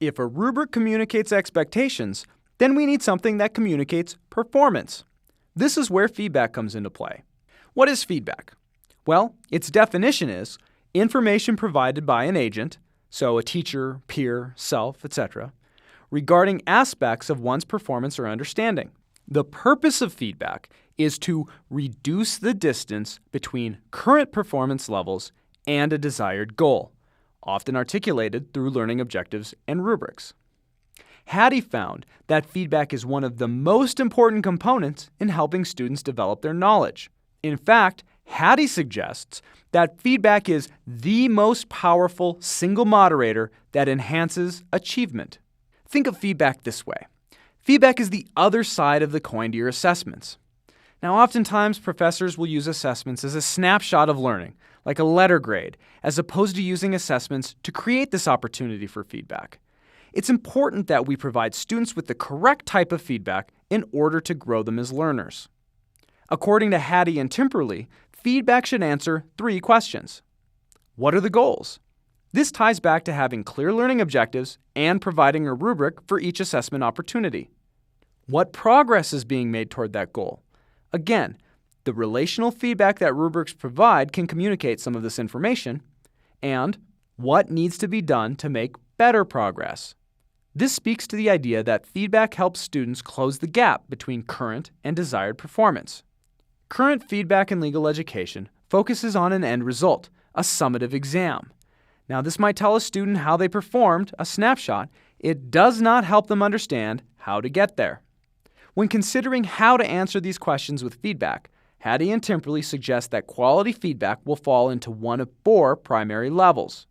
If a rubric communicates expectations, then we need something that communicates performance. This is where feedback comes into play. What is feedback? Well, its definition is information provided by an agent, so a teacher, peer, self, etc., regarding aspects of one's performance or understanding. The purpose of feedback is to reduce the distance between current performance levels and a desired goal, often articulated through learning objectives and rubrics. Hattie found that feedback is one of the most important components in helping students develop their knowledge. In fact, Hattie suggests that feedback is the most powerful single moderator that enhances achievement. Think of feedback this way. Feedback is the other side of the coin to your assessments. Now, oftentimes, professors will use assessments as a snapshot of learning, like a letter grade, as opposed to using assessments to create this opportunity for feedback. It's important that we provide students with the correct type of feedback in order to grow them as learners. According to Hattie and Timperley, feedback should answer 3 questions. What are the goals? This ties back to having clear learning objectives and providing a rubric for each assessment opportunity. What progress is being made toward that goal? Again, the relational feedback that rubrics provide can communicate some of this information. And what needs to be done to make better progress? This speaks to the idea that feedback helps students close the gap between current and desired performance. Current feedback in legal education focuses on an end result, a summative exam. Now, this might tell a student how they performed, a snapshot. It does not help them understand how to get there. When considering how to answer these questions with feedback, Hattie and Timperley suggest that quality feedback will fall into one of 4 primary levels.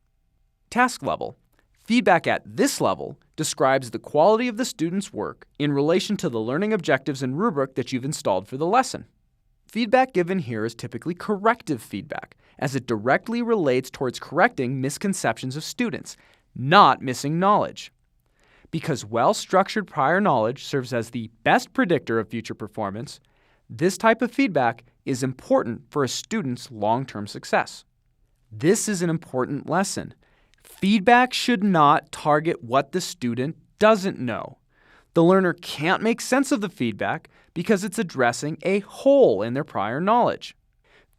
Task level. Feedback at this level describes the quality of the student's work in relation to the learning objectives and rubric that you've installed for the lesson. Feedback given here is typically corrective feedback, as it directly relates towards correcting misconceptions of students, not missing knowledge. Because well-structured prior knowledge serves as the best predictor of future performance, this type of feedback is important for a student's long-term success. This is an important lesson. Feedback should not target what the student doesn't know. The learner can't make sense of the feedback because it's addressing a hole in their prior knowledge.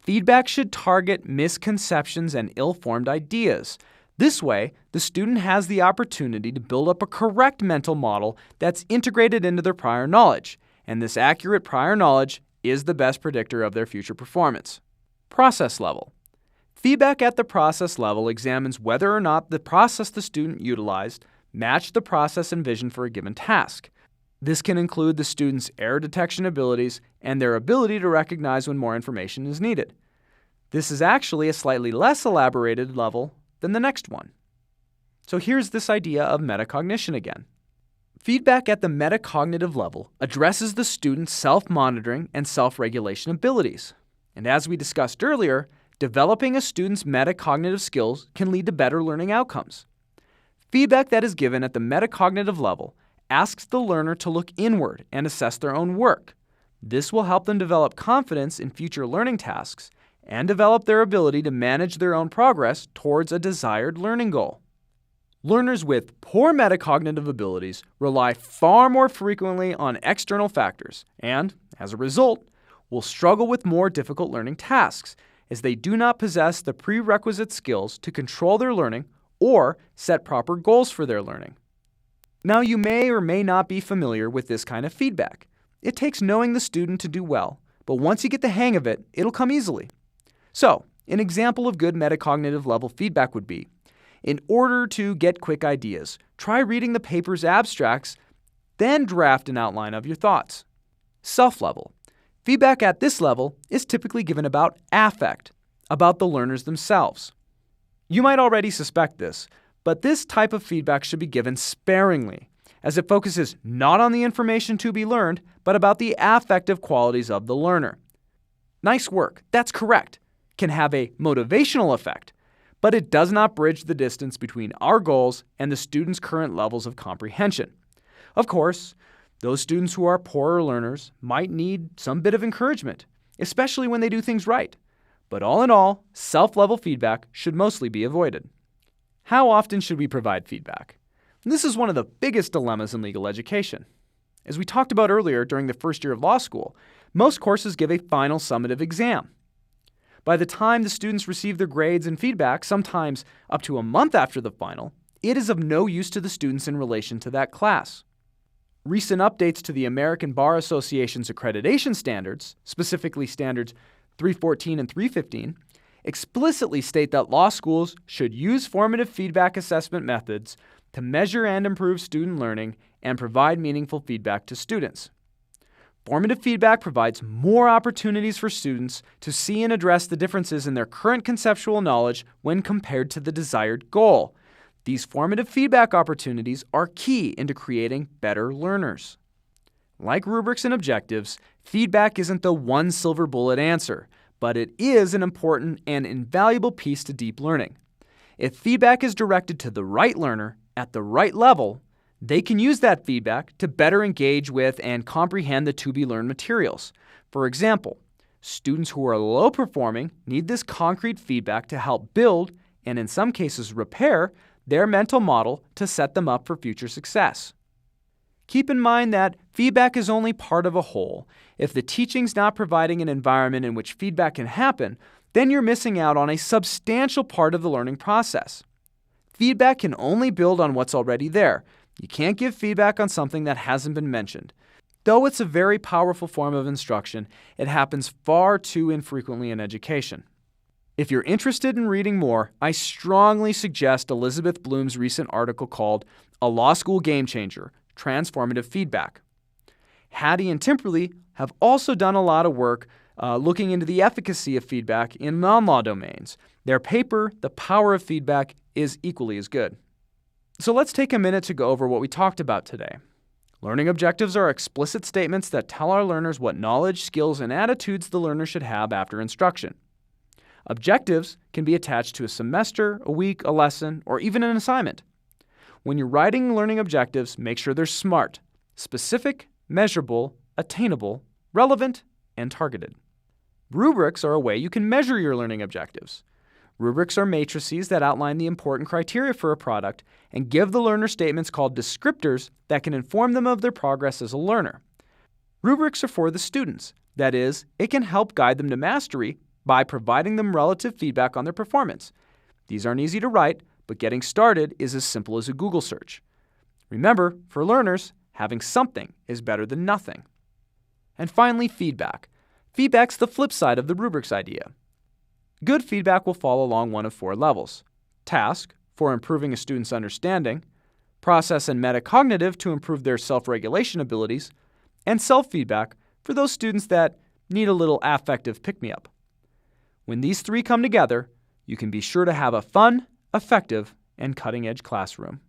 Feedback should target misconceptions and ill-formed ideas. This way, the student has the opportunity to build up a correct mental model that's integrated into their prior knowledge, and this accurate prior knowledge is the best predictor of their future performance. Process level. Feedback at the process level examines whether or not the process the student utilized matched the process envisioned for a given task. This can include the student's error detection abilities and their ability to recognize when more information is needed. This is actually a slightly less elaborated level than the next one. So here's this idea of metacognition again. Feedback at the metacognitive level addresses the student's self-monitoring and self-regulation abilities. And as we discussed earlier, developing a student's metacognitive skills can lead to better learning outcomes. Feedback that is given at the metacognitive level asks the learner to look inward and assess their own work. This will help them develop confidence in future learning tasks and develop their ability to manage their own progress towards a desired learning goal. Learners with poor metacognitive abilities rely far more frequently on external factors and, as a result, will struggle with more difficult learning tasks as they do not possess the prerequisite skills to control their learning or set proper goals for their learning. Now, you may or may not be familiar with this kind of feedback. It takes knowing the student to do well, but once you get the hang of it, it'll come easily. So, an example of good metacognitive level feedback would be, in order to get quick ideas, try reading the paper's abstracts, then draft an outline of your thoughts. Self-level. Feedback at this level is typically given about affect, about the learners themselves. You might already suspect this, but this type of feedback should be given sparingly, as it focuses not on the information to be learned, but about the affective qualities of the learner. Nice work, that's correct, can have a motivational effect, but it does not bridge the distance between our goals and the student's current levels of comprehension. Of course, those students who are poorer learners might need some bit of encouragement, especially when they do things right. But all in all, self-level feedback should mostly be avoided. How often should we provide feedback? This is one of the biggest dilemmas in legal education. As we talked about earlier during the first year of law school, most courses give a final summative exam. By the time the students receive their grades and feedback, sometimes up to a month after the final, it is of no use to the students in relation to that class. Recent updates to the American Bar Association's accreditation standards, specifically standards 314 and 315, explicitly state that law schools should use formative feedback assessment methods to measure and improve student learning and provide meaningful feedback to students. Formative feedback provides more opportunities for students to see and address the differences in their current conceptual knowledge when compared to the desired goal. These formative feedback opportunities are key into creating better learners. Like rubrics and objectives, feedback isn't the one silver bullet answer, but it is an important and invaluable piece to deep learning. If feedback is directed to the right learner at the right level, they can use that feedback to better engage with and comprehend the to-be-learned materials. For example, students who are low performing need this concrete feedback to help build, and in some cases repair, their mental model to set them up for future success. Keep in mind that feedback is only part of a whole. If the teaching's not providing an environment in which feedback can happen, then you're missing out on a substantial part of the learning process. Feedback can only build on what's already there. You can't give feedback on something that hasn't been mentioned. Though it's a very powerful form of instruction, it happens far too infrequently in education. If you're interested in reading more, I strongly suggest Elizabeth Bloom's recent article called A Law School Game Changer, Transformative Feedback. Hattie and Timperley have also done a lot of work looking into the efficacy of feedback in non-law domains. Their paper, The Power of Feedback, is equally as good. So let's take a minute to go over what we talked about today. Learning objectives are explicit statements that tell our learners what knowledge, skills, and attitudes the learner should have after instruction. Objectives can be attached to a semester, a week, a lesson, or even an assignment. When you're writing learning objectives, make sure they're SMART, specific, measurable, attainable, relevant, and targeted. Rubrics are a way you can measure your learning objectives. Rubrics are matrices that outline the important criteria for a product and give the learner statements called descriptors that can inform them of their progress as a learner. Rubrics are for the students. That is, it can help guide them to mastery by providing them relative feedback on their performance. These aren't easy to write, but getting started is as simple as a Google search. Remember, for learners, having something is better than nothing. And finally, feedback. Feedback's the flip side of the rubrics idea. Good feedback will fall along one of four levels: task, for improving a student's understanding; process and metacognitive, to improve their self-regulation abilities; and self-feedback, for those students that need a little affective pick-me-up. When these three come together, you can be sure to have a fun, effective, and cutting-edge classroom.